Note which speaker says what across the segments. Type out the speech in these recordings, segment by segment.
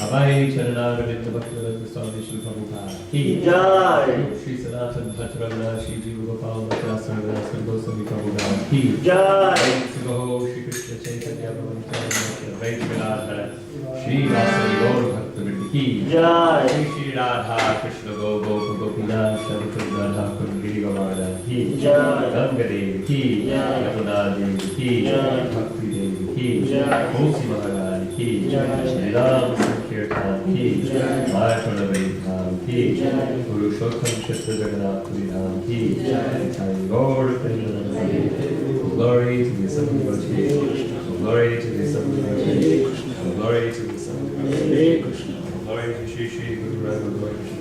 Speaker 1: हमारे चरणारविंद भक्तवृंद स्वामी श्री प्रभुपाद की
Speaker 2: जय।
Speaker 1: श्री सनातन भद्र रघुनाथ श्री जीव गोपाल सर्वोत्तम प्रभुपाद की
Speaker 2: जय।
Speaker 1: सुबह श्री कृष्ण चैतन्य प्रभु वैष्णव श्री वासुदेव गौर भक्तवृंद की
Speaker 2: जय।
Speaker 1: श्री राधा कृष्ण गोपीनाथ श्याम राधा कुंडी गोवर्धन की
Speaker 2: जय।
Speaker 1: गंगा देव की
Speaker 2: जय।
Speaker 1: यमुना देव की
Speaker 2: जय।
Speaker 1: भक्ति देव की
Speaker 2: जय।
Speaker 1: तुलसी महाराज की
Speaker 2: जय।
Speaker 1: श्री राम संकीर्तन की
Speaker 2: जय।
Speaker 1: मायाकुंड धाम की
Speaker 2: जय।
Speaker 1: पुरुषोत्तम चित्र जगन्नाथ धाम की
Speaker 2: जय।
Speaker 1: Lord, glory to the Son of God, glory to the Son of God, glory to the Son of God, glory to Shri Shri Guru Radha, glory to Shri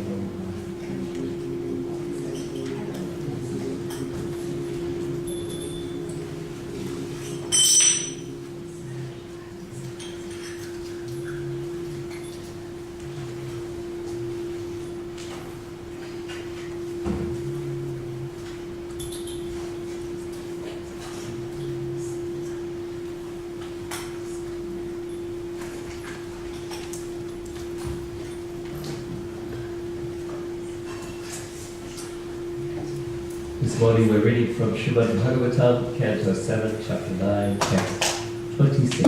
Speaker 1: This morning we're reading from Srimad Bhagwatam, Canto 7, Chapter 9, Text 26.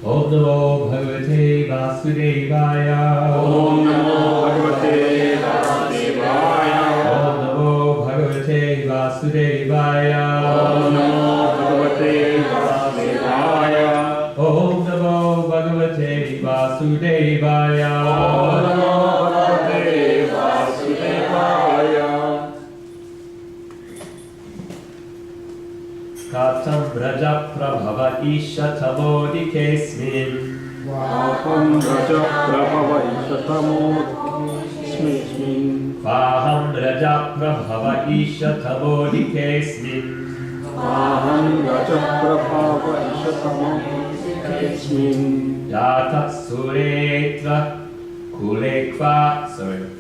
Speaker 1: Om Namo Bhagavate Vasudevaya.
Speaker 3: Om Namo Bhagavate Vasudevaya.
Speaker 1: Om Namo Bhagavate Vasudevaya.
Speaker 3: Om Namo Bhagavate Vasudevaya.
Speaker 1: Om Namo Bhagavate Vasudevaya.
Speaker 3: Om Namo Bhagavate Vasudevaya.
Speaker 1: Katam Raja Prabhava Isha Tamodikesmin.
Speaker 3: Vaham Raja Prabhava Ishatamodikesmin.
Speaker 1: Vaham Raja Prabhava Isha Tamodikesmin.
Speaker 3: Vaham Raja Prabhava Ishatamodikesmin.
Speaker 1: Jata Suretra Kulekva.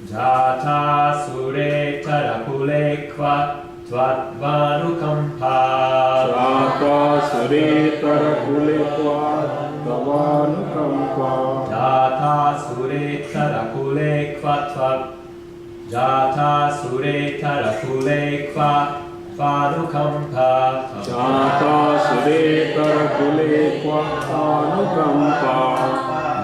Speaker 1: Jata Suretra Kulekva. Tvatvanukampa.
Speaker 3: Jata Suretara Kulekva Tavanukampa.
Speaker 1: Jata Suretara Kulekva. Jata Suretara Kulekva. Tvanukampa.
Speaker 3: Jata Suretara Kulekva Tvanukampa.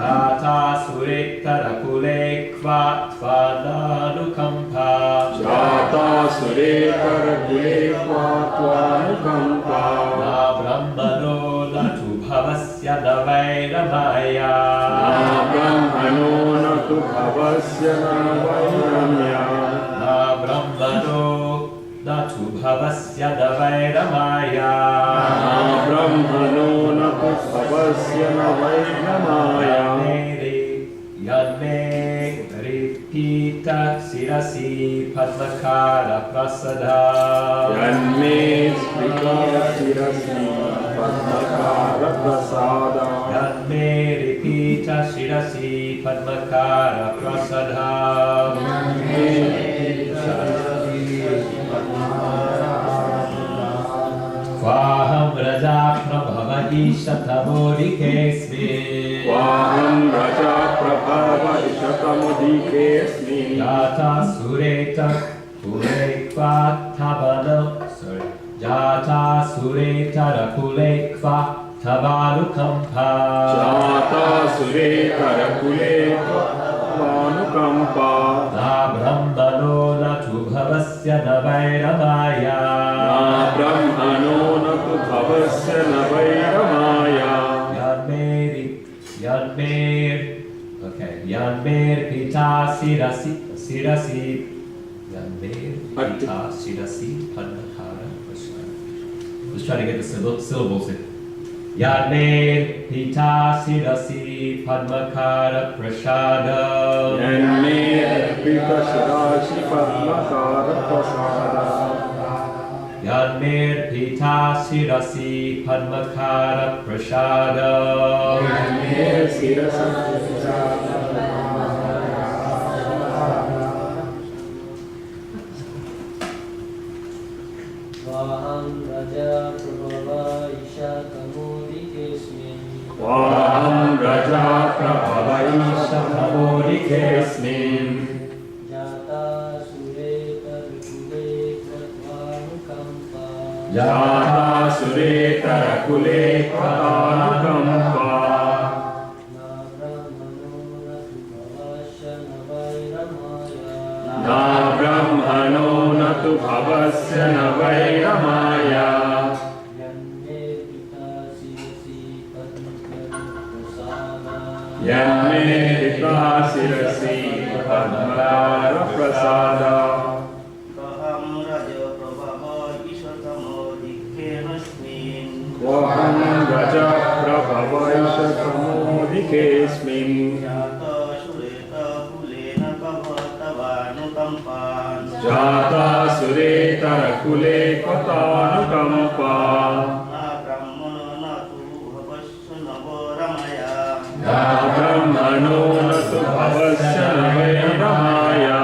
Speaker 1: Jata Suretara Kulekva. Tvanukampa.
Speaker 3: Jata Suretara Kulekva Tvanukampa.
Speaker 1: Na Brahmano Natu Bhavasya Navairamaya.
Speaker 3: Na Brahmano Natu Bhavasya Navairamya.
Speaker 1: Na Brahmano Natu Bhavasya Navairamaya.
Speaker 3: Na Brahmano Natu Bhavasya Navairamaya.
Speaker 1: Yanme Ripita Sirasi Padmakara Prasada.
Speaker 3: Yanme Sprika Sirasi Padmakara Prasada.
Speaker 1: Yanme Ripita Sirasi Padmakara Prasada. Vaham Raja Prabhava Isha Tamodikesmin.
Speaker 3: Vaham Raja Prabhava Ishatamodikesmin.
Speaker 1: Jata Sureta Kulekva Tavano. Jata Sureta Kulekva Tavanukampa.
Speaker 3: Jata Suretara Kulekva Tvanukampa.
Speaker 1: Na Brahmano Natu Bhavasya Navairamaya.
Speaker 3: Na Brahmano Natu Bhavasya Navairamaya.
Speaker 1: Yanmer Pita Sirasi. Yanmer Pita Sirasi Padmakara Prasada. Let's try to get the syllables in. Yanmer Pita Sirasi Padmakara Prasada.
Speaker 3: Yanme Pita Sirasi Padmakara Prasada.
Speaker 1: Yanmer Pita Sirasi Padmakara Prasada.
Speaker 3: Yanme Sirasi
Speaker 2: Vaham Raja Prabhava Isha Tamodikesmin.
Speaker 3: Vaham Raja Prabhava
Speaker 1: Ishatamodikesmin.
Speaker 2: Jata Suretar Kulekva Tvanukampa.
Speaker 1: Jata Suretara Kulekva Tvanukampa.
Speaker 2: Na Brahmano Natu Bhavasya Navairamaya.
Speaker 3: Na Brahmano Natu Bhavasya Navairamaya.
Speaker 2: Yanme Pita Sirasi Padmakara Prasada.
Speaker 3: Yanme Pita Sirasi Padmakara Prasada.
Speaker 4: Vaham Raja Prabhava Ishatamodikesmin.
Speaker 3: Vaham Raja Prabhava Ishatamodikesmin.
Speaker 4: Jata Sureta Kulena Kavatavannukampan.
Speaker 3: Jata Suretara Kulekva Tvanukampa.
Speaker 4: Na Brahmano Natu Bhavasya Navairamaya.
Speaker 3: Na Brahmano Natu Bhavasya Navairamaya.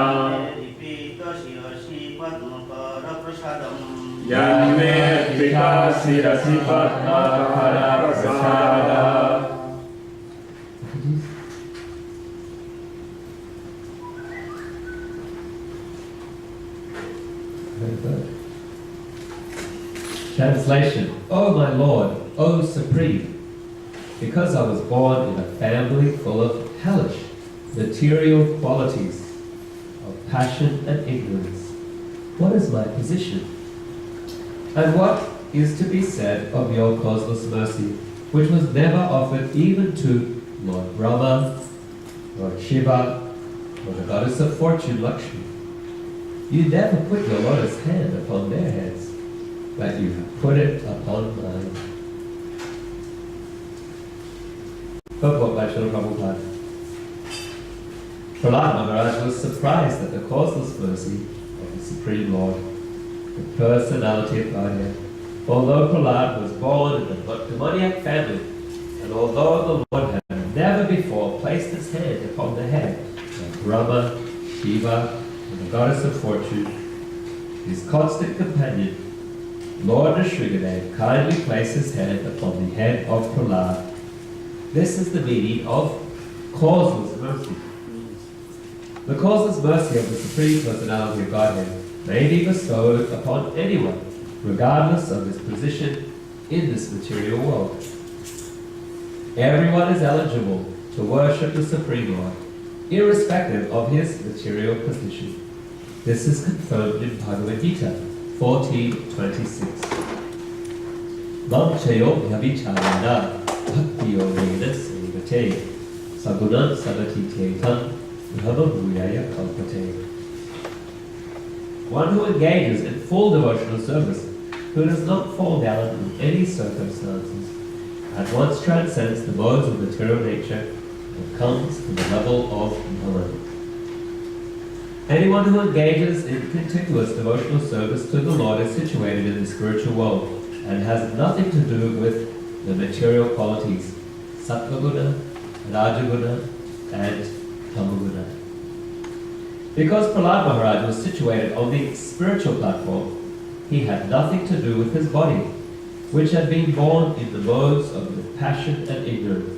Speaker 4: Ripita Sirasi Padmakara Prasadam.
Speaker 3: Yanme Pita Sirasi Padmakara Prasada.
Speaker 1: Very good. Translation: O my Lord, O Supreme, because I was born in a family full of hellish, material qualities of passion and ignorance, what is my position? And what is to be said of your causeless mercy, which was never offered even to Lord Brahma, Lord Shiva, or the goddess of fortune Lakshmi? You never put your lotus hand upon their heads, but you have put it upon mine. Purport by Srila Prabhupada. Pralhad Maharaj was surprised at the causeless mercy of the Supreme Lord, the personality of Godhead. Although Pralhad was born in a demoniac family, and although the Lord had never before placed his hand upon the head of Brahma, Shiva, and the goddess of fortune, his constant companion, Lord Nrsimhadev kindly placed his hand upon the head of Pralhad. This is the meaning of causeless mercy. The causeless mercy of the Supreme Personality of Godhead may be bestowed upon anyone, regardless of his position in this material world. Everyone is eligible to worship the Supreme Lord, irrespective of his material position. This is confirmed in Bhagavad Gita 14:26. Mam chayo bhavicharana bhakti yogena sevate sagunam savatitetam brahma bhuyaya kalpate. One who engages in full devotional service, who does not fall down in any circumstances, at once transcends the modes of material nature and comes to the level of Brahman. Anyone who engages in continuous devotional service to the Lord is situated in the spiritual world and has nothing to do with the material qualities, Sattva-guna, Rajaguna, and Tamaguna. Because Pralhad Maharaj was situated on the spiritual platform, he had nothing to do with his body, which had been born in the modes of the passion and ignorance.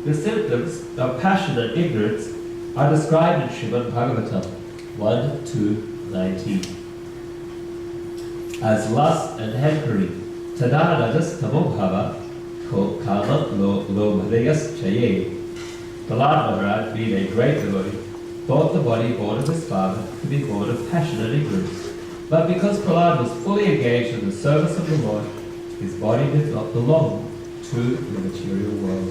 Speaker 1: The symptoms of passion and ignorance are described in Srimad Bhagvatam 1-19 as lust and hankering, tada rajas tamobhava, ko kama lo bhadayas chaye. Pralhad Maharaj, being a great devotee, thought the body born of his father to be born of passion and ignorance. But because Pralhad was fully engaged in the service of the Lord, his body did not belong to the material world.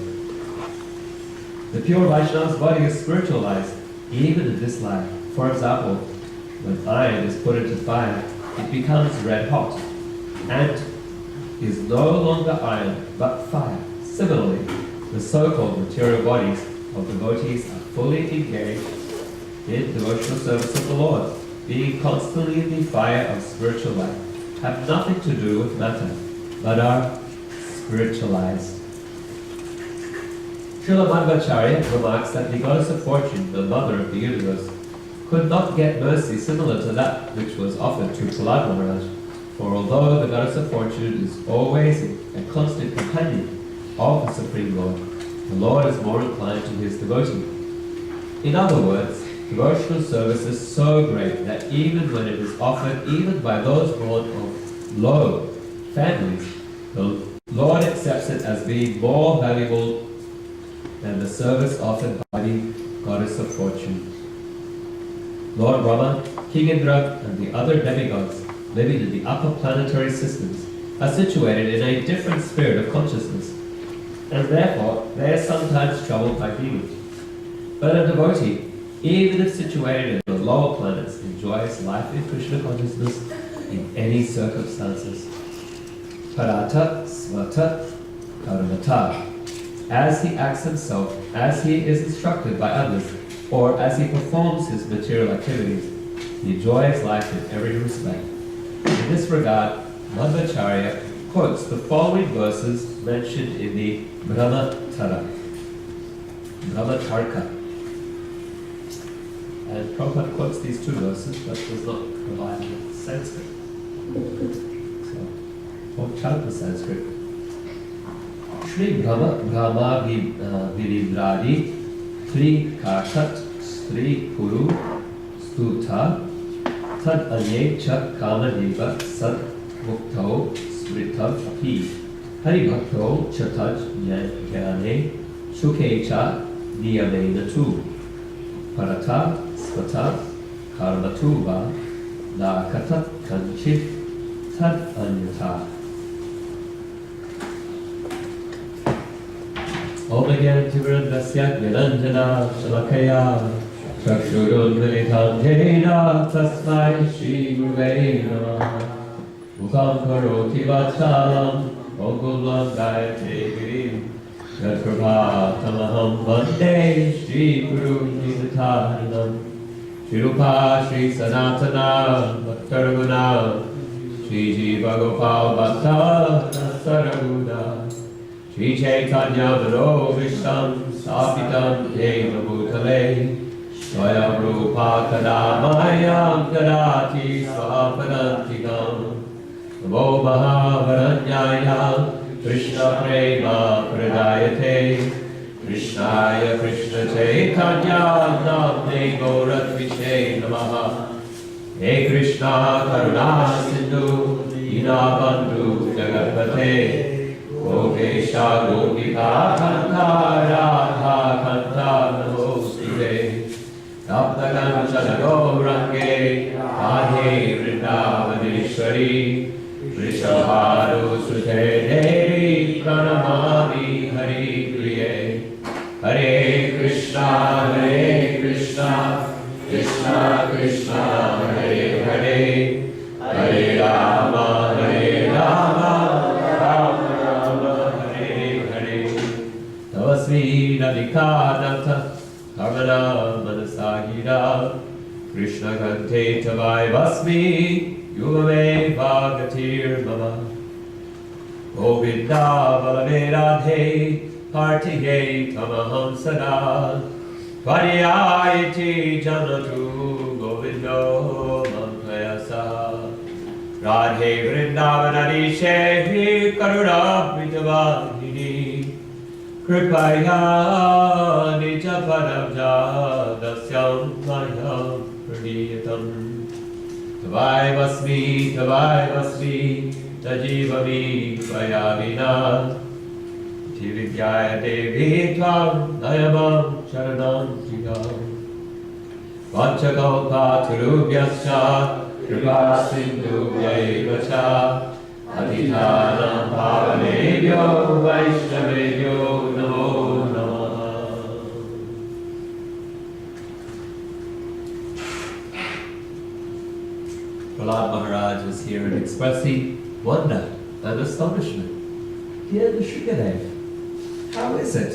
Speaker 1: The pure Vaishnava's body is spiritualized even in this life. For example, when iron is put into fire, it becomes red hot and is no longer iron but fire. Similarly, the so-called material bodies of devotees are fully engaged in devotional service of the Lord, being constantly in the fire of spiritual life, have nothing to do with matter, but are spiritualized. Srila Madhvacharya remarks that the goddess of fortune, the mother of the universe, could not get mercy similar to that which was offered to Pralhad Maharaj, for although the goddess of fortune is always a constant companion of the Supreme Lord, the Lord is more inclined to his devotee. In other words, devotional service is so great that even when it is offered even by those born of low families, the Lord accepts it as being more valuable than the service offered by the goddess of fortune. Lord Brahma, King Indra, and the other demigods living in the upper planetary systems are situated in a different spirit of consciousness, and therefore they are sometimes troubled by demons. But a devotee, even if situated in the lower planets, enjoys life in Krishna consciousness in any circumstances. Parata svata karamata. As he acts himself, as he is instructed by others, or as he performs his material activities, he enjoys life in every respect. In this regard, Madhvacharya quotes the following verses mentioned in the Brahmatarka. And Prabhupada quotes these two verses, but does not provide the Sanskrit. So, we'll chant the Sanskrit. Shri Brahma Virindradi Tri Kartat Sri Kuru Stuta Tad Anye Chak Kamadeva Sad Mukto Smritav Pi Hari Bhakto Chataj Jnane Shukecha Niyamena Tu Parata Svata Karmatuva Na Katat Kanchit Tad Anyata. Om Gyanativrandasya Gyananjana Shalakaya Chakshurunmilitam Jena Tasmai Shri Gurve Namaha Mukam Karoti Vachalam Ogulam Gayate Girim Yatprabhatamaham Vande Shri Guru Nidatarinam Shri Rupa Shri Sanatana Bhattaraguna Shri Jiva Gopal Bhatta Saraguna Shri Chaitanya Mano Vishtam Sapitam Deva Bhutale Swayam Rupa Kadamayam Dadati Swapadantikam Namo Mahavaranyaya Krishna Prema Pradayate Krishnaya Krishna Chaitanya Namne Gauratviche Namaha He Krishna Karuna Sindhu Dinabandhu Jagatpate Gopesha Gopika Kanta Radha Kanta Namostute Tapta Kanchana Gaurange Radhe Vrindavaneshwari Vrishabharu Sute Devi Pranamami Hari Priye Hare Krishna Krishna Krishna Hare Hare Hare Rama Rama Hare Hare Tavasmi Navikadanta Kamana Manasahira Krishna Kante Tavai Vasmi Yuvame Bhagatir Mama Govinda Balame Radhe Partiye Tamaham Sada Pariyayati Janatu Govindo Mantrayasa Radhe Vrindavanadi Shehi Karuna Pritavadini Kripaya Nijapadam Dasyam Mayam Pradiyatam Tavai Vasmi Tajivami Vayavina Tividyaya Devi Tvam Nayamam Sharanam Jigam Vanchakalpa Turubhyascha Kripa Sindhubhyaivacha Adhitanam Pavanebhyo Vaishnavebhyo Namo Namaha. Pralhad Maharaj is here expressing wonder and astonishment. Dear Shrikadev, how is it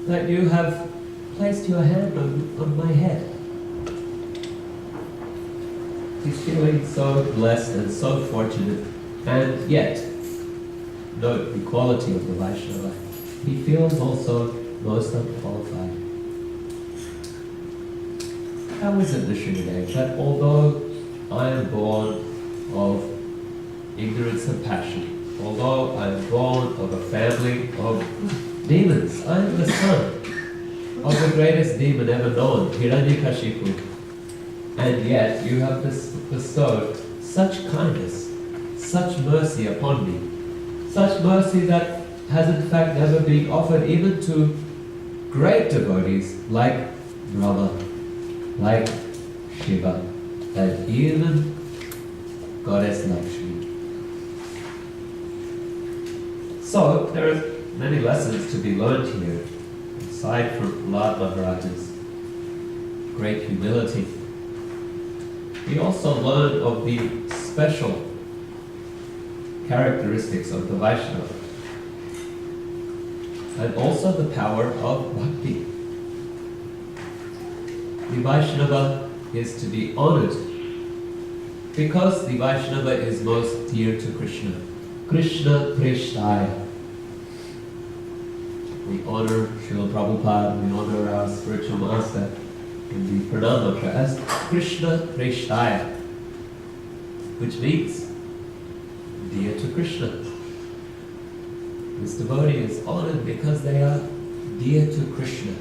Speaker 1: that you have placed your hand on my head? He's feeling so blessed and so fortunate, and yet, note the quality of the Vaishnava. He feels also most unqualified. How is it, Shrikadev, that although I am born of ignorance and passion, although I am born of a family of demons, I am the son of the greatest demon ever known, Hiranyakashipu, and yet you have bestowed such kindness, such mercy upon me, such mercy that has in fact never been offered even to great devotees like Brahma, like Shiva, and even Goddess Lakshmi. So there are many lessons to be learned here, aside from Pralhad Maharaj's great humility. We also learn of the special characteristics of the Vaishnava, and also the power of bhakti. The Vaishnava is to be honored because the Vaishnava is most dear to Krishna. Krishna Prishtaya. We honor Srila Prabhupada, we honor our spiritual master in the Pranam mantra as Krishna Prishtaya, which means dear to Krishna. This devotee is honored because they are dear to Krishna.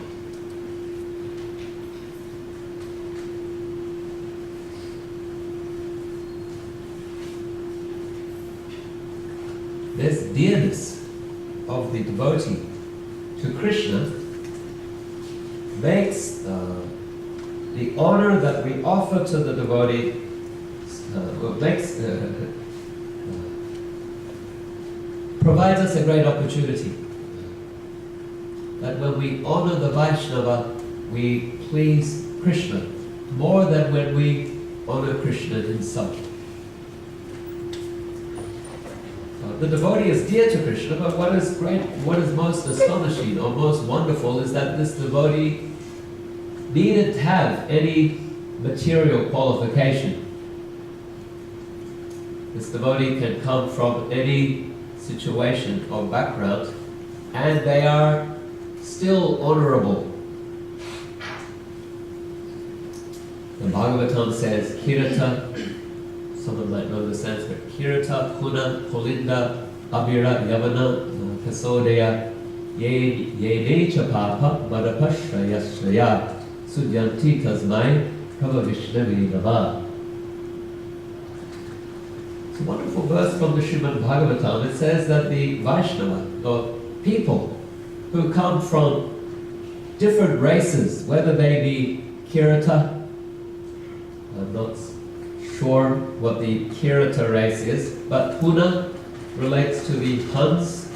Speaker 1: this dearness of the devotee to Krishna makes the honor that we offer to the devotee provides us a great opportunity. That when we honor the Vaishnava, we please Krishna more than when we honor Krishna himself. The devotee is dear to Krishna, but what is most astonishing or most wonderful is that this devotee needn't have any material qualification. This devotee can come from any situation or background, and they are still honorable. The Bhagvatam says, Kirata, someone might know the Sanskrit, Kirata, Puna, Polinda, Abhira, Yavana, Kasodeya, Yenecha Papa, Madapashraya, Sudyanti Tasmai, Prabha Vishnavi Nama. It's a wonderful verse from the Srimad Bhagvatam. It says that the Vaishnava, or people who come from different races, whether they be Kirata, I'm not sure what the Kirata race is, but Puna relates to the Huns.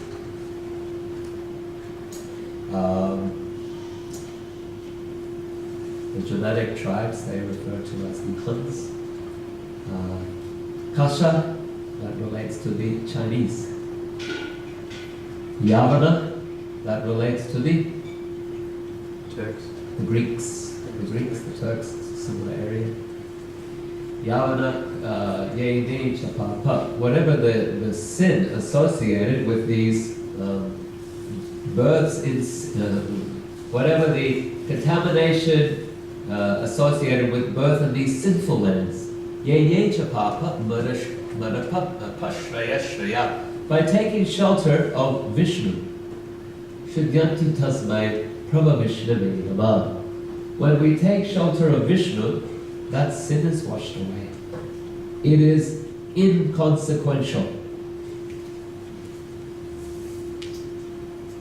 Speaker 1: The Germanic tribes, they refer to as the Huns. Kasha, that relates to the Chinese. Yavana, that relates to the
Speaker 3: Turks.
Speaker 1: The Greeks, the Turks, similar area. Yavana, Yedi, Chapapa, whatever the sin associated with these births, whatever the contamination associated with birth in these sinful lands. Yedi, Chapapa, Madapashraya Shraya. By taking shelter of Vishnu, Shudyanti Tasmai Prabha Vishnavi Nama. When we take shelter of Vishnu, that sin is washed away. It is inconsequential.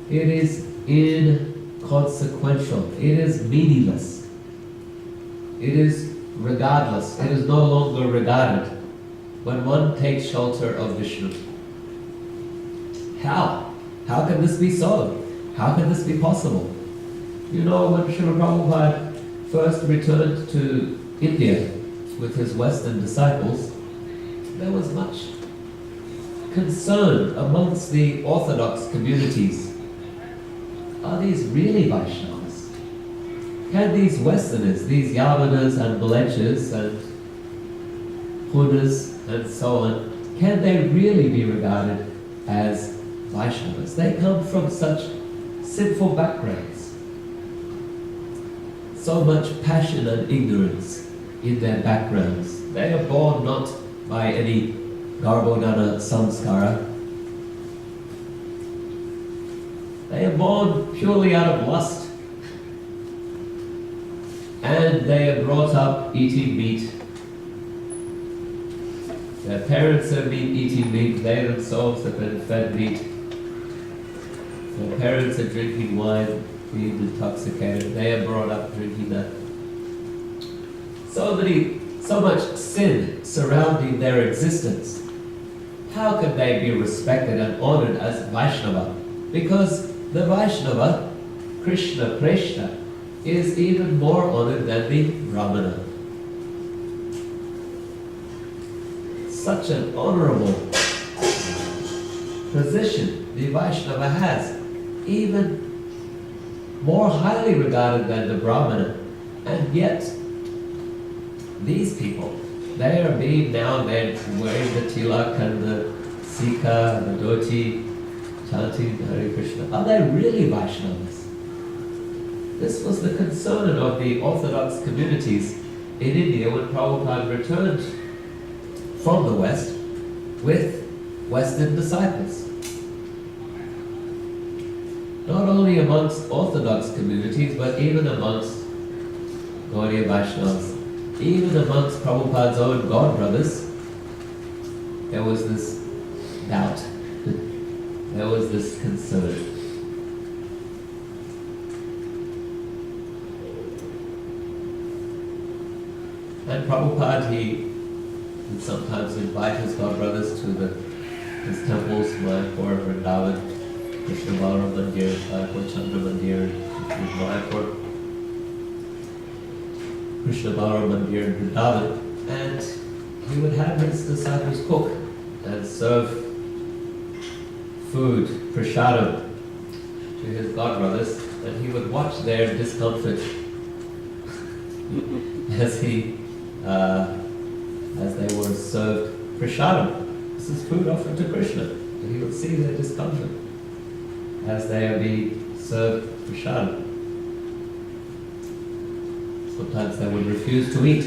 Speaker 1: It is inconsequential. It is meaningless. It is regardless. It is no longer regarded when one takes shelter of Vishnu. How? How can this be so? How can this be possible? You know, when Srila Prabhupada first returned to India with his Western disciples, there was much concern amongst the Orthodox communities. Are these really Vaishnavas? Can these Westerners, these Yavanas and Malechas and Punas and so on, can they really be regarded as Vaishnavas? They come from such sinful backgrounds. So much passion and ignorance in their backgrounds. They are born not by any Garbhodana samskara. They are born purely out of lust. And they are brought up eating meat. Their parents have been eating meat, they themselves have been fed meat. Their parents are drinking wine, being intoxicated, they are brought up drinking that. So much sin surrounding their existence. How can they be respected and honored as Vaishnava? Because the Vaishnava, Krishna Preshna, is even more honored than the Brahmana. Such an honorable position the Vaishnava has, even more highly regarded than the Brahmana. And yet, these people, they are being now wearing the tilak and the sika and the dhoti, chanting Hare Krishna. Are they really Vaishnavas? This was the concern of the Orthodox communities in India when Prabhupada returned from the West with Western disciples. Not only amongst Orthodox communities, but even amongst Gaudiya Vaishnavas. Even amongst Prabhupada's own god brothers, there was this doubt. 7. And Prabhupada, he would sometimes invite his godbrothers to his temples, Mayapur, Vrindavan, Krishna Balaram Mandir, Mayapur Chandra Mandir, Mayapur, Krishna Balaram Mandir, and Vrindavan. And he would have his disciples cook and serve food, prasadam, to his godbrothers, and he would watch their discomfort as they were served prasadam. This is food offered to Krishna, and he would see their discomfort as they are being served prasadam. Sometimes they would refuse to eat.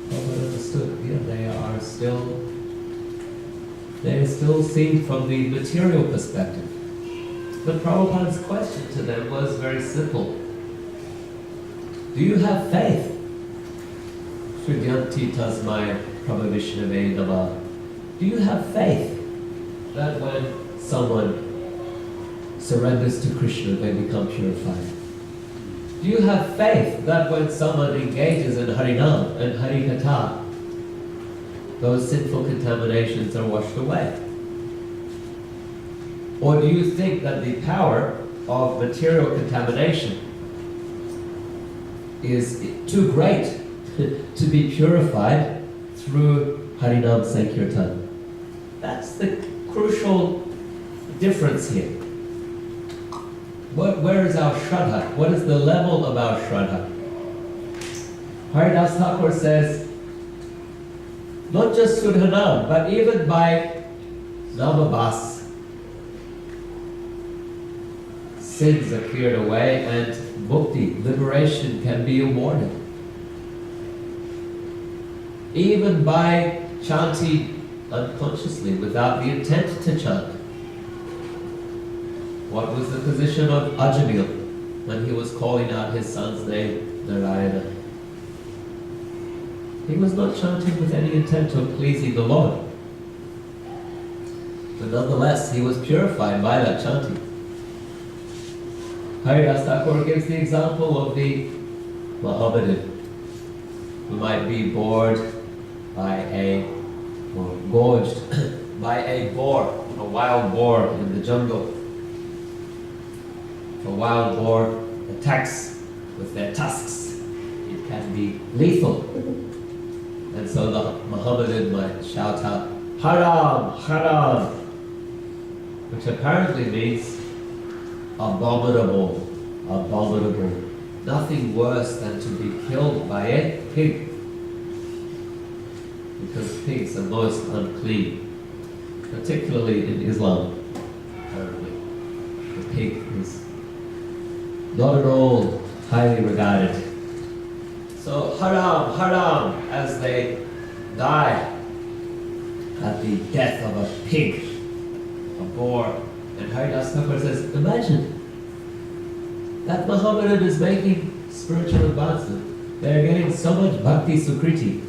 Speaker 1: Prabhupada understood, they are still seen from the material perspective. But Prabhupada's question to them was very simple. Do you have faith? Sridyanti tasmaya prabhavishnave namah. Do you have faith that when someone surrenders to Krishna, they become purified? Do you have faith that when someone engages in Harinam and Harikatha, those sinful contaminations are washed away? Or do you think that the power of material contamination is too great to be purified through Harinam Sankirtan? That's the crucial difference here. Where is our Shraddha? What is the level of our Shraddha? Haridas Thakur says, not just Sudhanam, but even by Namabas, sins are cleared away and mukti, liberation, can be awarded. Even by chanting unconsciously, without the intent to chant. What was the position of Ajamil when he was calling out his son's name, Narayana? He was not chanting with any intent of pleasing the Lord. But nonetheless, he was purified by that chanting. Haridas Thakur gives the example of the Mohammedan who might be bored or gorged by a boar, a wild boar in the jungle. If a wild boar attacks with their tusks, it can be lethal. And so the Mohammedan might shout out, Haram, Haram, which apparently means abominable, abominable. Nothing worse than to be killed by a pig. Because pigs are most unclean, particularly in Islam, apparently. The pig is not at all highly regarded. So haram, haram, as they die at the death of a pig, a boar. And Haridas Thakur says, imagine, that Mohammedan is making spiritual advancement. They are getting so much bhakti sukriti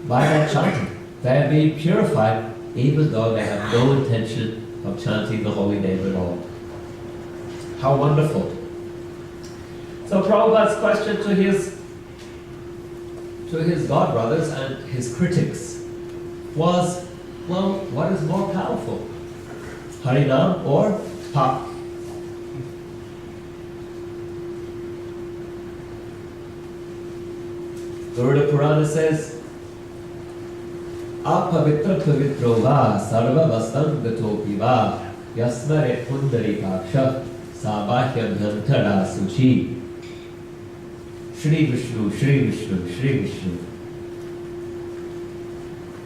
Speaker 1: by that chanting. They are being purified even though they have no intention of chanting the holy name at all. How wonderful. So Prabhupada's question to his godbrothers and his critics was, well, what is more powerful? Harinam or Pap? Garuda Purana says, Apavitra pavitro va sarva vastam gatopi va yasmare pundari kaksha sabhya bhyantara suchi. Shri Vishnu, Shri Vishnu, Shri Vishnu.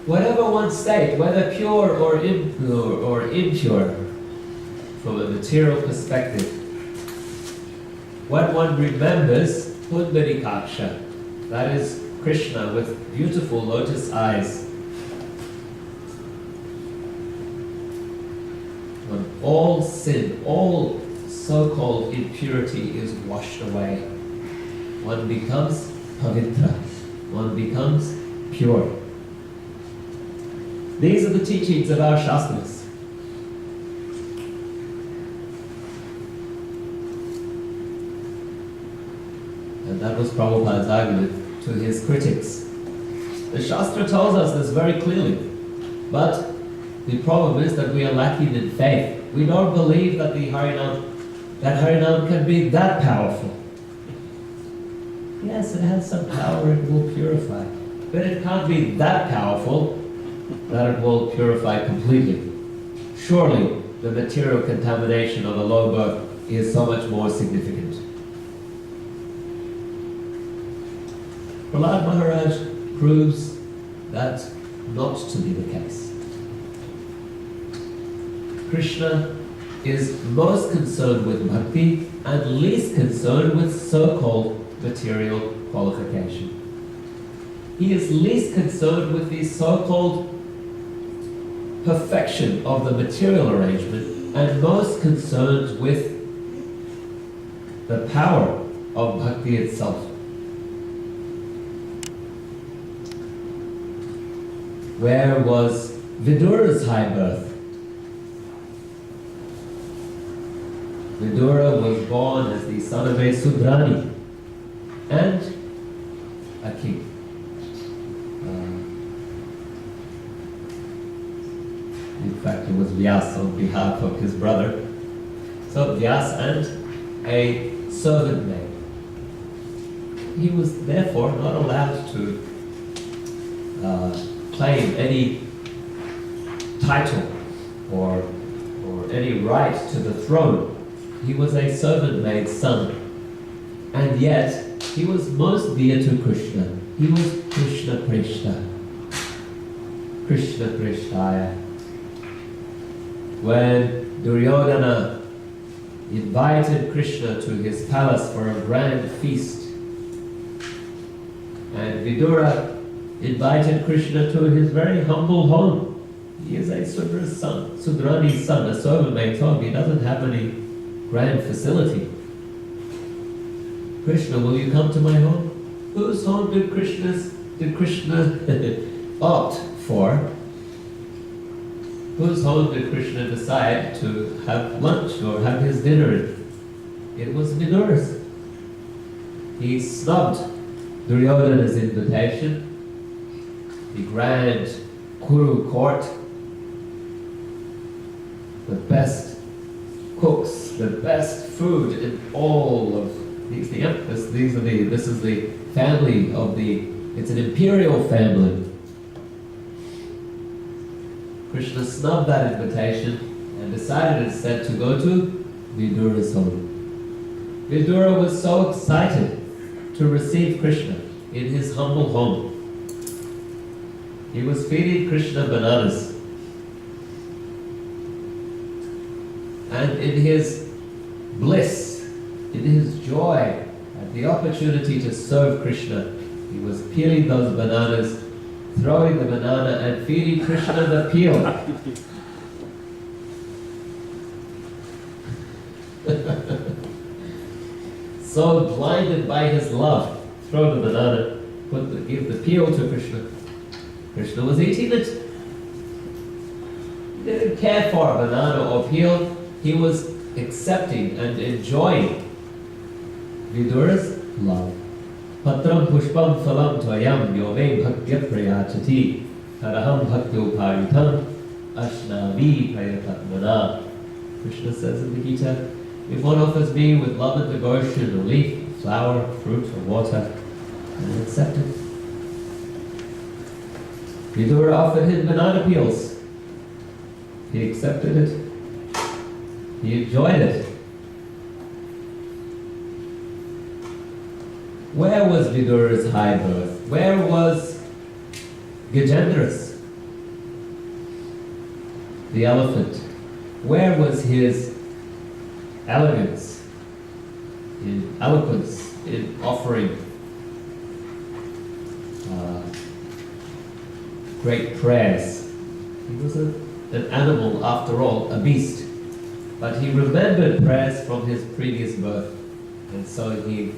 Speaker 1: Whatever one state, whether pure or impure, from a material perspective, when one remembers Pundari Kaksha, that is Krishna with beautiful lotus eyes, when all sin, all so-called impurity is washed away, one becomes pavitra, one becomes pure. These are the teachings of our Shastras. And that was Prabhupada's argument to his critics. The Shastra tells us this very clearly, but the problem is that we are lacking in faith. We don't believe that Harinam can be that powerful. Yes, it has some power, it will purify. But it can't be that powerful that it will purify completely. Surely the material contamination of a low birth is so much more significant. Pralhad Maharaj proves that not to be the case. Krishna is most concerned with bhakti and least concerned with so-called material qualification. He is least concerned with the so-called perfection of the material arrangement and most concerned with the power of bhakti itself. Where was Vidura's high birth? Vidura was born as the son of a Sudrani and a king. In fact, it was Vyas on behalf of his brother. So Vyas and a servant maid. He was therefore not allowed to claim any title or any right to the throne. He was a servant maid's son. And yet, he was most dear to Krishna. He was Krishna Krishna. Krishna Krishnaya. When Duryodhana invited Krishna to his palace for a grand feast, and Vidura invited Krishna to his very humble home. He is a Sudra's son, Sudrani's son, a servant maid's home. He doesn't have any grand facility. Krishna, will you come to my home? Whose home did Krishna opt for? Whose home did Krishna decide to have lunch or have his dinner in? It was Vidura's. He snubbed Duryodhana's invitation. The grand Kuru court, the best cooks, the best food in all of these. This is the family of it's an imperial family. Krishna snubbed that invitation and decided instead to go to Vidura's home. Vidura was so excited to receive Krishna in his humble home. He was feeding Krishna bananas. And in his bliss, in his joy at the opportunity to serve Krishna, he was peeling those bananas, throwing the banana and feeding Krishna the peel. So blinded by his love, throw the banana, give the peel to Krishna. Krishna was eating it. He didn't care for a banana or peel. He was accepting and enjoying Vidura's love. Patram pushpam phalam tvayam yove bhaktya prayachati taraham bhaktyo paritam ashnavi prayatatmana. Krishna says in the Gita, if one offers me with love and devotion a leaf, a flower, fruit, or water, I will accept it. Vidura offered him banana peels. He accepted it. He enjoyed it. Where was Vidura's high birth? Where was Gajendra's, the elephant? Where was his elegance, in eloquence, in offering great prayers? He was an animal, after all, a beast. But he remembered prayers from his previous birth. And so he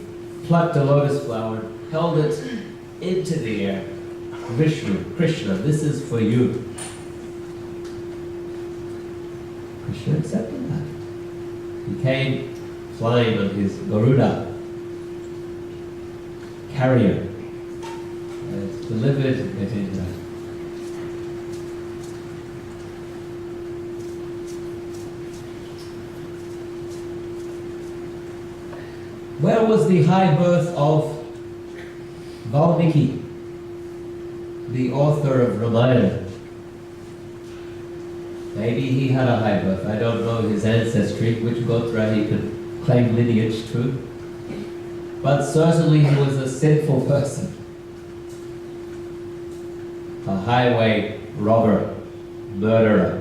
Speaker 1: plucked a lotus flower, held it into the air. Vishnu, Krishna, this is for you. Krishna accepted that. He came flying on his Garuda carrier and delivered Gopinath. Where was the high birth of Valmiki, the author of Ramayana? Maybe he had a high birth. I don't know his ancestry, which Gotra he could claim lineage to. But certainly he was a sinful person. A highway robber, murderer.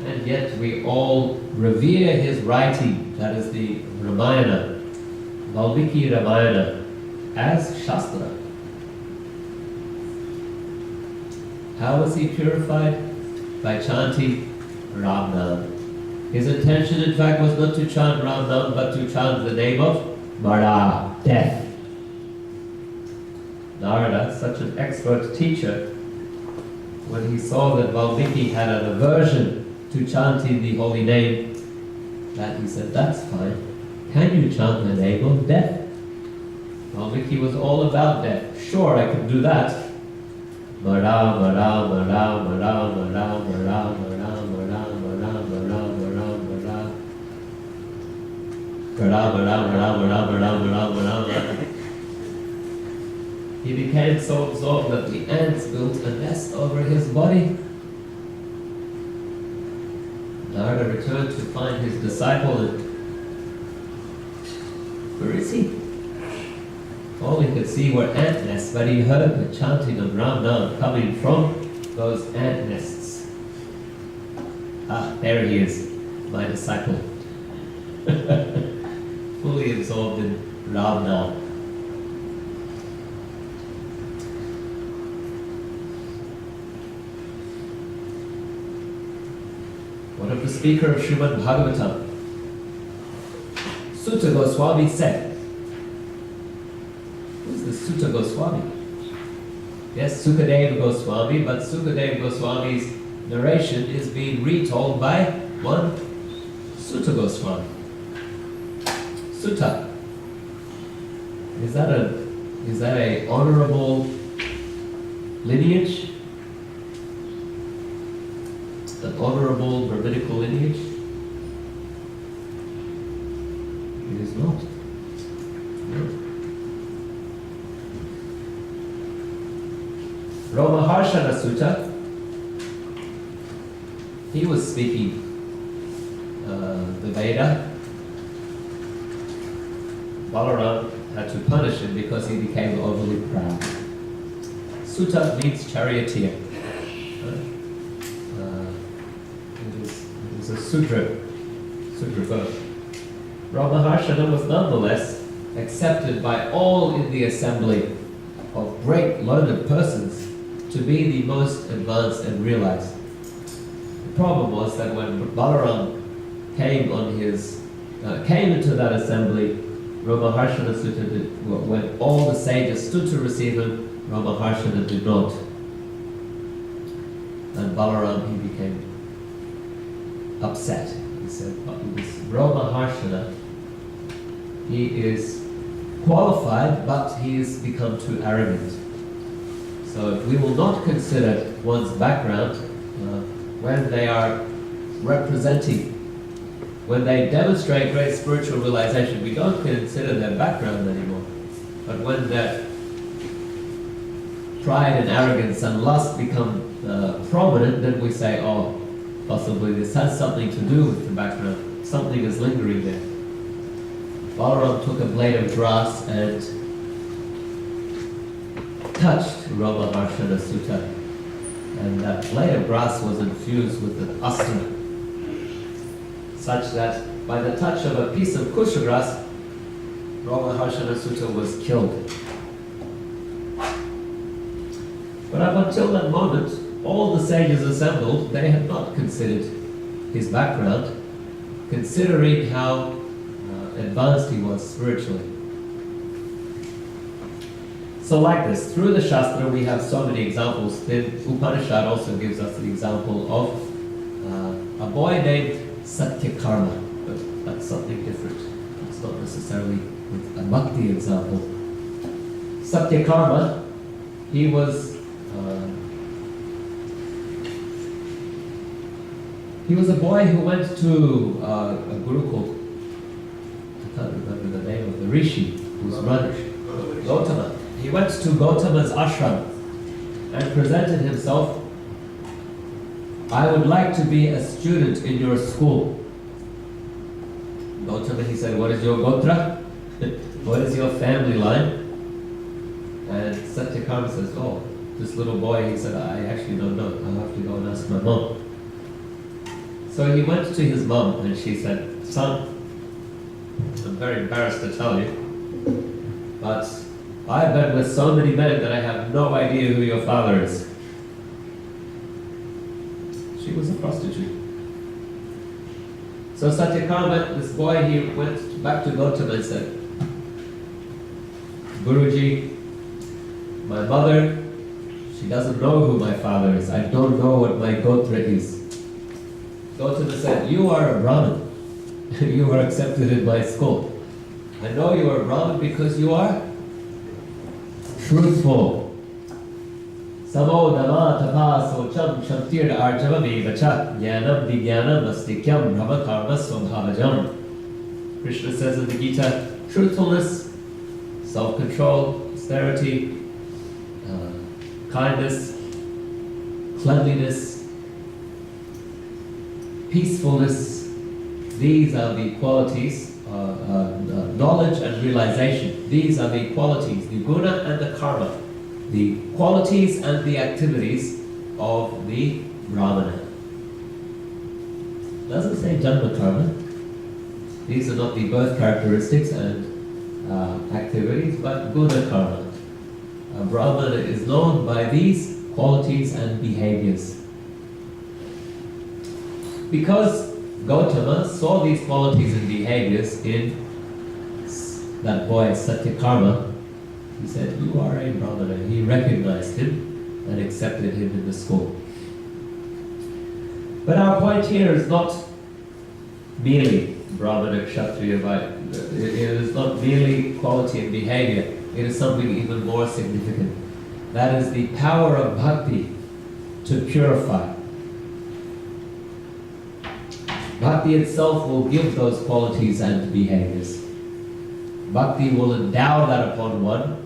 Speaker 1: And yet we all revere his writing, that is the Ramayana, Valmiki Ramayana, as Shastra. How was he purified? By chanting Ram Nam. His intention, in fact, was not to chant Ram Nam, but to chant the name of Mara, death. Narada, such an expert teacher, when he saw that Valmiki had an aversion to chanting the holy name, that he said, that's fine. Can you chant the name of death? Valmiki was all about death. Sure, I can do that. Mara, Mara, Mara, Mara, Mara, Mara, Mara, Mara, Mara, Mara, Mara, Mara. Mara, Mara, Mara, Mara, Mara, Mara, Mara. He became so absorbed that the ants built a nest over his body. Narada returned to find his disciple, and where is he? All he could see were ant nests, but he heard the chanting of Ram Nam coming from those ant nests. Ah, there he is, my disciple. Fully absorbed in Ram Nam. One of the speaker of Srimad Bhagvatam, Sutta Goswami said, who's the Sutta Goswami? Yes, Sukadeva Goswami, but Sukadeva Goswami's narration is being retold by one Sutta Goswami. Sutta. Is that a honorable lineage? An honorable Brahminical lineage? It is not. No. Ramaharshana Sutta, he was speaking the Veda. Balaram had to punish him because he became overly proud. Sutta means charioteer. It is a sutra verse. Ramaharshana was nonetheless accepted by all in the assembly of great learned persons to be the most advanced and realized. The problem was that when Balaram came into that assembly, Ramaharshana Sutta did, when all the sages stood to receive him, Ramaharshana did not. And Balaram, he became upset. He said, this Ramaharshana, he is qualified, but he has become too arrogant. So we will not consider one's background when they are representing, when they demonstrate great spiritual realization. We don't consider their background anymore. But when their pride and arrogance and lust become prominent, then we say, oh, possibly this has something to do with the background. Something is lingering there. Balaram took a blade of grass and touched Ramaharshana Sutta, and that blade of grass was infused with an astra, such that by the touch of a piece of kusha grass, Ramaharshana Sutta was killed. But up until that moment, all the sages assembled, they had not considered his background, considering how advanced he was spiritually. So like this, through the Shastra we have so many examples. The Upanishad also gives us an example of a boy named Satyakarma, but that's something different. It's not necessarily a bhakti example. Satyakarma, he was a boy who went to a gurukul. I can't remember the name of the rishi who's run Gopinath. He went to Gautama's ashram and presented himself. I would like to be a student in your school. Gautama, he said, what is your gotra? What is your family line? And Satyakarma says, oh, this little boy, he said, I actually don't know. I'll have to go and ask my mom. So he went to his mom and she said, son, I'm very embarrassed to tell you, but I've been with so many men that I have no idea who your father is. She was a prostitute. So Satyakarma, this boy, he went back to Gautama and said, Guruji, my mother, she doesn't know who my father is. I don't know what my gotra is. Gautama said, you are a Brahmin. You are accepted in my school. I know you are a Brahmin because you are truthful. Samo dhamma tapa socham shantir arjavam evacha jnanam vijnanam astikyam brahmakarma swabhavajam. Krishna says in the Gita, truthfulness, self-control, austerity, kindness, cleanliness, peacefulness, these are the qualities, knowledge and realization. These are the qualities, the guna and the karma, the qualities and the activities of the Brahmana. It doesn't say Janma karma. These are not the birth characteristics and activities, but guna karma. A Brahmana is known by these qualities and behaviors. Because Gautama saw these qualities and behaviors in that boy Satyakarma, he said, you are a Brahmana. He recognized him and accepted him in the school. But our point here is not merely Brahmana, Kshatriya, Vaishya. It is not merely quality and behavior. It is something even more significant. That is the power of bhakti to purify. Bhakti itself will give those qualities and behaviors. Bhakti will endow that upon one,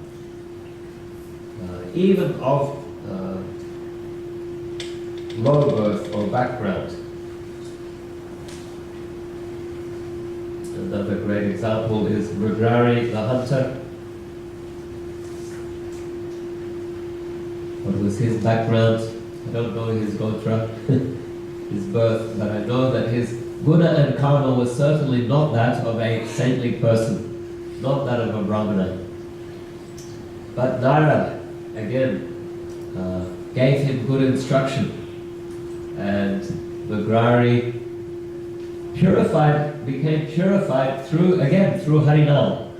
Speaker 1: even of low birth or background. Another great example is Rudrari the hunter. What was his background? I don't know his gotra, his birth, but I know that his guna and karma was certainly not that of a saintly person, not that of a brahmana. But Narada, again, gave him good instruction, and Vagrari became purified through Harinam,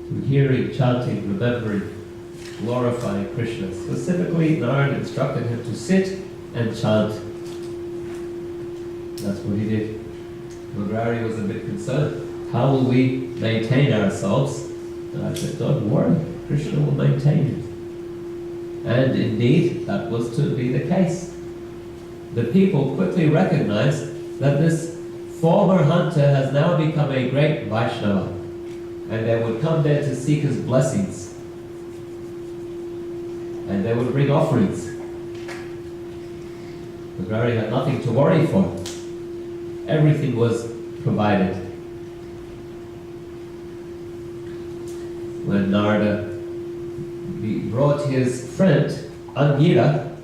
Speaker 1: through hearing, chanting, remembering, glorifying Krishna. Specifically, Narada instructed him to sit and chant. That's what he did. Vagrari was a bit concerned. How will we maintain ourselves? And I said, don't worry, Krishna will maintain you. And indeed, that was to be the case. The people quickly recognized that this former hunter has now become a great Vaishnava, and they would come there to seek his blessings, and they would bring offerings. Vagrari had nothing to worry for. Everything was provided. When Narada brought his friend Angira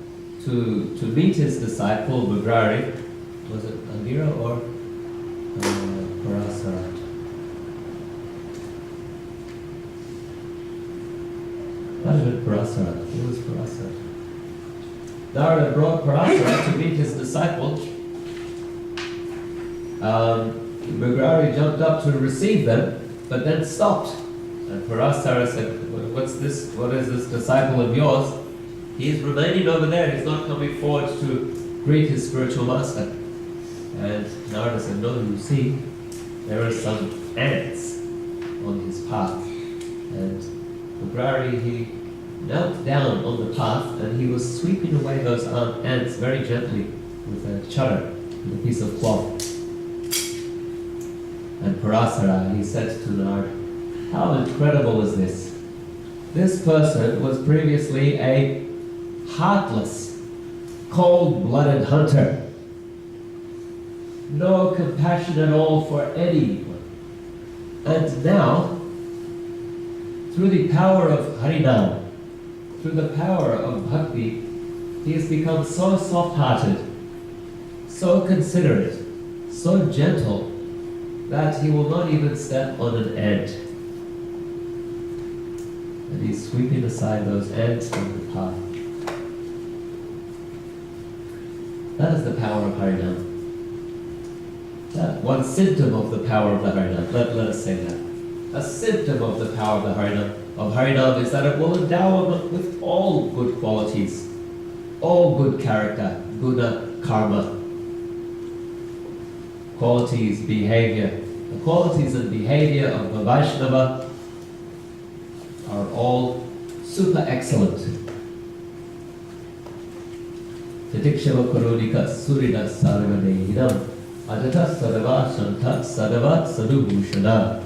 Speaker 1: to meet his disciple Vagrari, was it Angira or Parasarat? Might have been Parasarat. It was Parasarat. Narada brought Parasarat to meet his disciple. Vagrari jumped up to receive them, but then stopped And Parasara said, what's this? What is this disciple of yours? He's remaining over there. He's not coming forward to greet his spiritual master. And Narada said, no, you see, there are some ants on his path. And Mugrari, he knelt down on the path and he was sweeping away those ants very gently with a chadar, with a piece of cloth. And Parasara, he said to Narada, how incredible is this? This person was previously a heartless, cold-blooded hunter. No compassion at all for anyone. And now, through the power of Harinam, through the power of Bhakti, he has become so soft-hearted, so considerate, so gentle, that he will not even step on an ant. And he's sweeping aside those ants from the path. That is the power of Harinam. That one symptom of the power of the Harinam. Let us say that. A symptom of the power of the Harinam is that it will endow him with all good qualities, all good character, guna, karma, qualities, behavior. The qualities and behavior of the Vaishnava are all super excellent. Titikshava Karudika Surina Sarvadehinam Adata Sadava Shanta Sadavat Sadubhushana.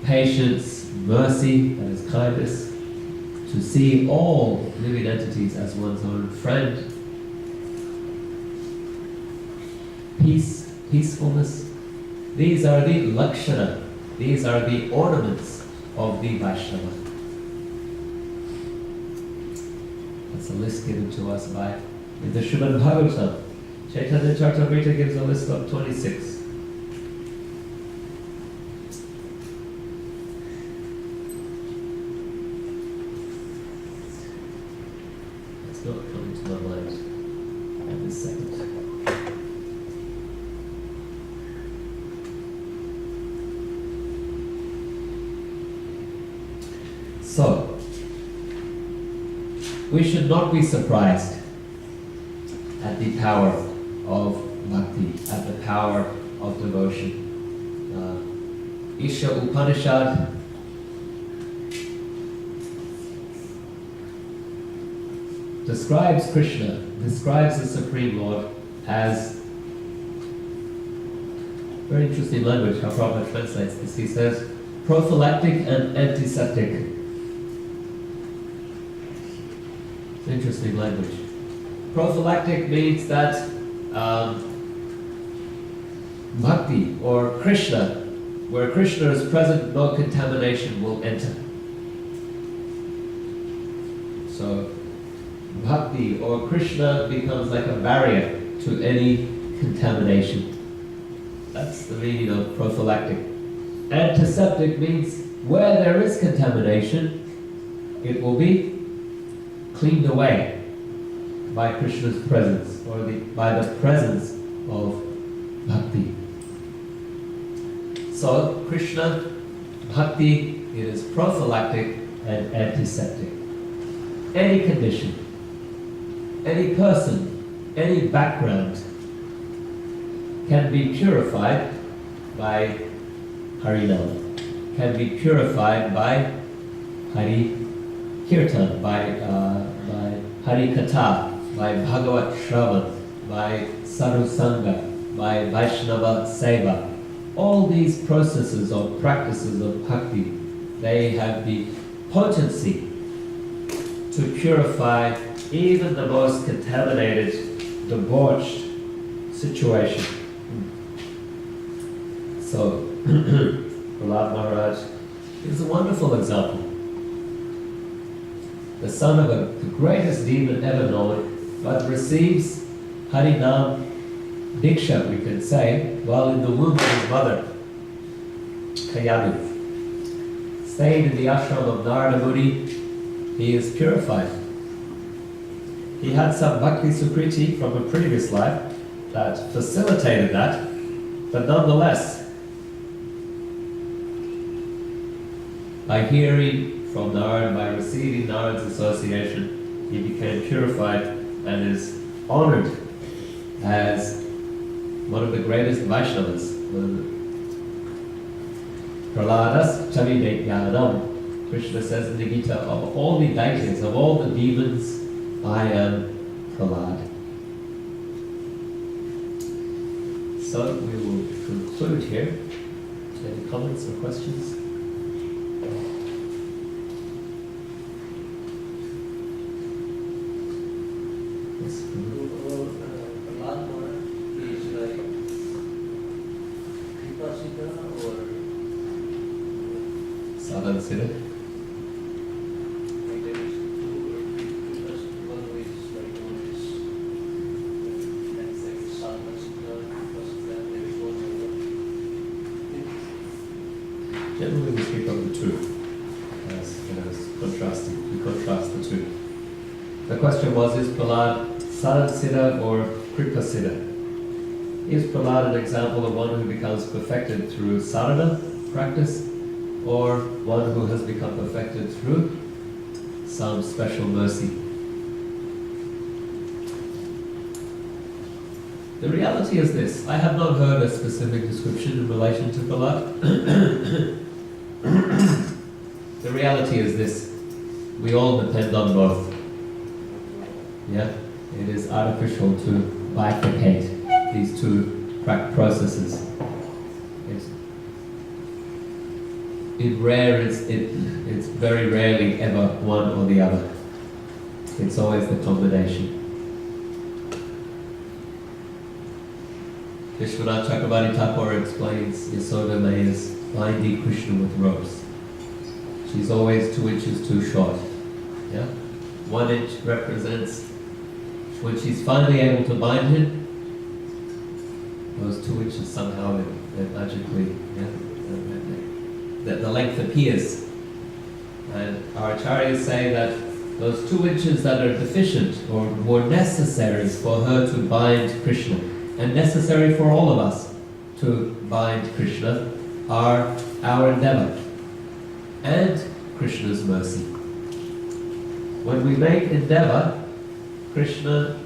Speaker 1: Patience, mercy, that is kindness, to see all living entities as one's own friend, peace, peacefulness. These are the lakshana, these are the ornaments of the Vaishnava. That's a list given to us by in the Srimad Bhagwatam. Chaitanya Charitamrita gives a list of 26. It's not coming to my mind at this second. So, we should not be surprised at the power of bhakti, at the power of devotion. Isha Upanishad describes Krishna, describes the Supreme Lord as, very interesting language how Prabhupada translates this. He says, prophylactic and antiseptic. Interesting language. Prophylactic means that bhakti or Krishna, where Krishna is present, no contamination will enter. So bhakti or Krishna becomes like a barrier to any contamination. That's the meaning of prophylactic. Antiseptic means where there is contamination, it will be cleaned away by Krishna's presence, or by the presence of bhakti. So Krishna, bhakti, it is prophylactic and antiseptic. Any condition, any person, any background can be purified by Harinam, can be purified by Hari Kirtan, by Hari Katha, by Bhagavat Shravan, by Sadhu Sangha, by Vaishnava Seva. All these processes or practices of bhakti, they have the potency to purify even the most contaminated, debauched situation. So, Pralhad Maharaj is a wonderful example. The son of the greatest demon ever known, but receives Harinam Diksha, we can say, while in the womb of his mother, Kayadu. Staying in the ashram of Narada Muni, he is purified. He had some bhakti sukriti from a previous life, that facilitated that, but nonetheless, by hearing from Narad, by receiving Narad's association, he became purified and is honored as one of the greatest Vaishnavas. Pralhadas Chavidekyanam. Krishna says in the Gita, of all the deities, of all the demons, I am Pralhad. So we will conclude here. Any comments or questions? Yes.
Speaker 2: Pralhad is like Kripasita or
Speaker 1: Sadhan Siddha.
Speaker 2: like there is two one is like one is let's say Sadhasita, Kripasita, there is one other.
Speaker 1: Generally we speak of the two as contrasting. We contrast the two. The question was, is Pralhad Sadhan Siddha or Kripa Siddha? Is Pralhad an example of one who becomes perfected through sadhana practice, or one who has become perfected through some special mercy? The reality is this: I have not heard a specific description in relation to Pralhad. The reality is this: we all depend on both. Yeah? It is artificial to bifurcate these two processes. It's very rarely ever one or the other. It's always the combination. Vishwanath Chakravarti Thakur explains Yasoda Maya's binding Krishna with ropes. She's always 2 inches too short. Yeah? 1 inch represents when she's finally able to bind him, those 2 inches somehow they're magically, the length appears. And our acharyas say that those 2 inches that are deficient or were necessary for her to bind Krishna, and necessary for all of us to bind Krishna, are our endeavor and Krishna's mercy. When we make endeavor, Krishna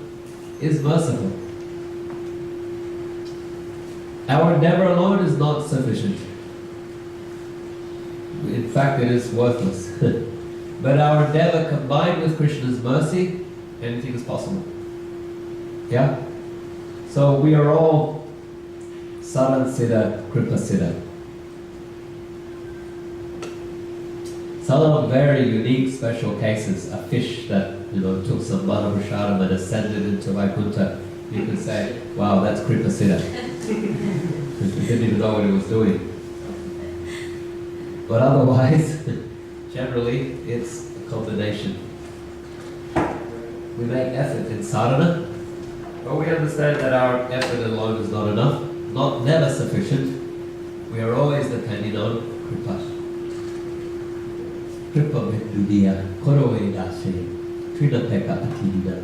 Speaker 1: is merciful. Our endeavor alone is not sufficient. In fact, it is worthless. But our endeavor combined with Krishna's mercy, anything is possible. Yeah? So we are all Sadhan Siddha, Kripa Siddha. Some of very unique, special cases, a fish that took some Manavasadam and ascended into Vaikuntha, you could say, wow, that's Kripa Siddha. Because we didn't even know what it was doing. But otherwise, generally, it's a combination. We make effort in sadhana, but we understand that our effort alone is not enough, never sufficient. We are always depending on Kripa. Kripa Vidya, Koroe Dase, Trinapeka Atidina.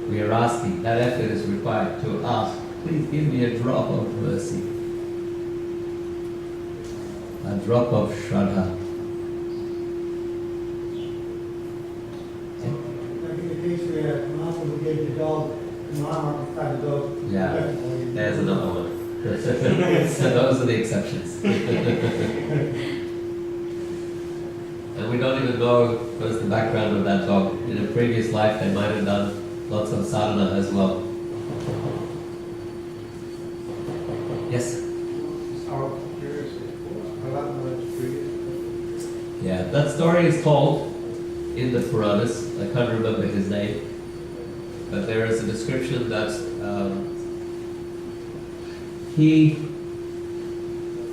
Speaker 1: We are asking, that effort is required to ask, please give me a drop of mercy. A drop of Shraddha.
Speaker 5: Like in the case where Master gave the dog, the mama tried the dog.
Speaker 1: Yeah, there's another one. So those are the exceptions. And we don't even know what's the background of that dog. In a previous life, they might have done lots of sadhana as well. Yes? Yeah, that story is told in the Puranas. I can't remember his name. But there is a description that he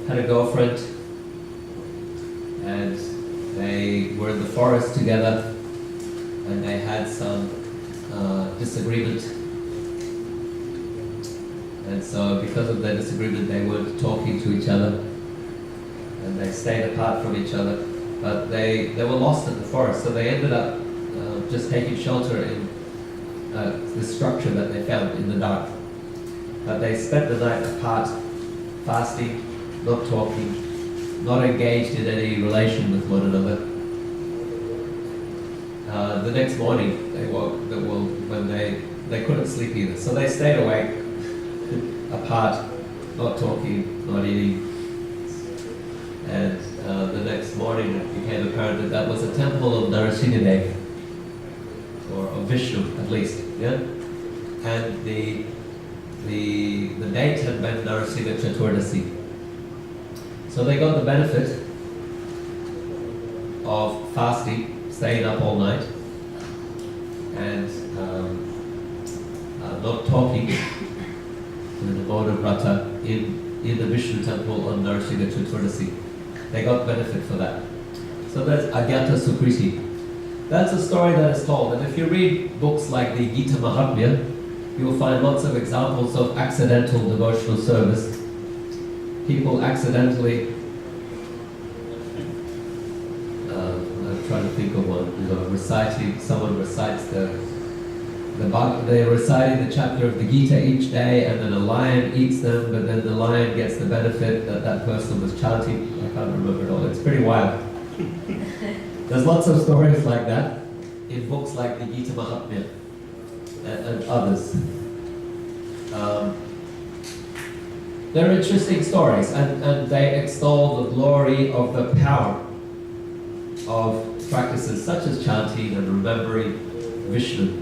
Speaker 1: had a girlfriend and they were in the forest together and they had some disagreement. And so because of their disagreement they weren't talking to each other and they stayed apart from each other. But they were lost in the forest, so they ended up just taking shelter in this structure that they found in the dark. But they spent the night apart, fasting, not talking, not engaged in any relation with one another. The next morning, they woke. When they couldn't sleep either, so they stayed awake, apart, not talking, not eating. And the next morning, it became apparent that that was a temple of Narasimha, or of Vishnu, at least. Yeah, and the date had been Narasimha Chaturdasi. So they got the benefit of fasting, staying up all night, and not talking in the mode of Radha in the Vishnu temple on Narasimha Chaturdasi. They got benefit for that. So that's Agyata Sukriti. That's a story that is told, and if you read books like the Gita Mahatmya, you will find lots of examples of accidental devotional service. People accidentally, I'm trying to think of one, someone recites they're reciting the chapter of the Gita each day, and then a lion eats them, but then the lion gets the benefit that person was chanting. I can't remember it all. It's pretty wild. There's lots of stories like that in books like the Gita Mahatmya and others. They're interesting stories, and they extol the glory of the power of practices such as chanting and remembering Vishnu.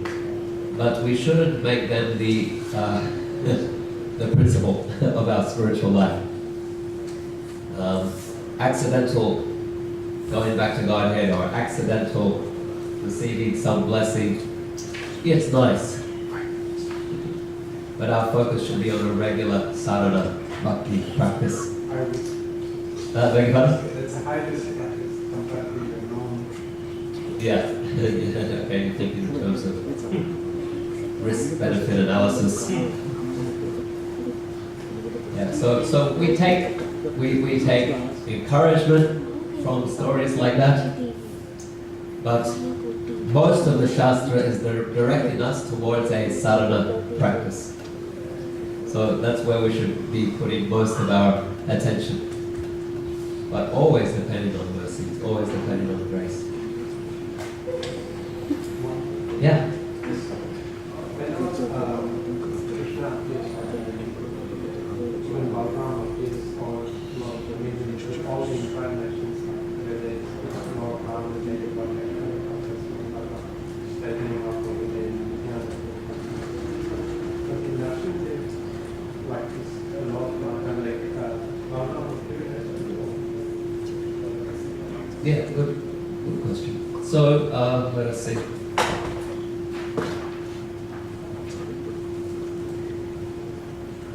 Speaker 1: But we shouldn't make them the principle of our spiritual life. Accidental going back to Godhead, or accidental receiving some blessing, it's nice. But our focus should be on a regular sadhana, bhakti practice. Beg your pardon?
Speaker 6: It's a high risk practice compared to the norm.
Speaker 1: Yeah. Okay, you think in terms of risk-benefit analysis. Yeah. So we take encouragement from stories like that, but most of the Shastra is directing us towards a sadhana practice. So that's where we should be putting most of our attention. But always depending on mercy, always depending on grace. Yeah?
Speaker 6: Whenever Krishna appears, even Bhagwatam appears, or maybe all the incarnations, whether it's Lord Ram, the Lady Bhagavatam, setting up over there, but in Narasimha, like this, a lot of like Bhagavatam appears.
Speaker 1: Yeah, good question. So, let us see.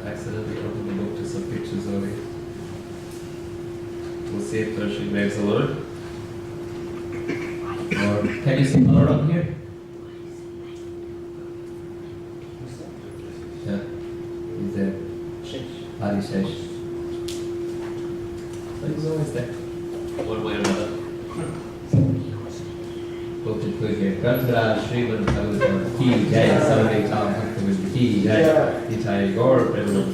Speaker 1: Accidentally opened the book to some pictures of it. We'll see if Toshi makes alone. Or can you see color up here? Yeah. He's there. Adishesh. But he's always there. One way or another. Book to put here. Grantaraj Srimad Bhagwatam Ki Jaya Savani Tam Bhaktavid Ki Jaya Itai Gaur Premanam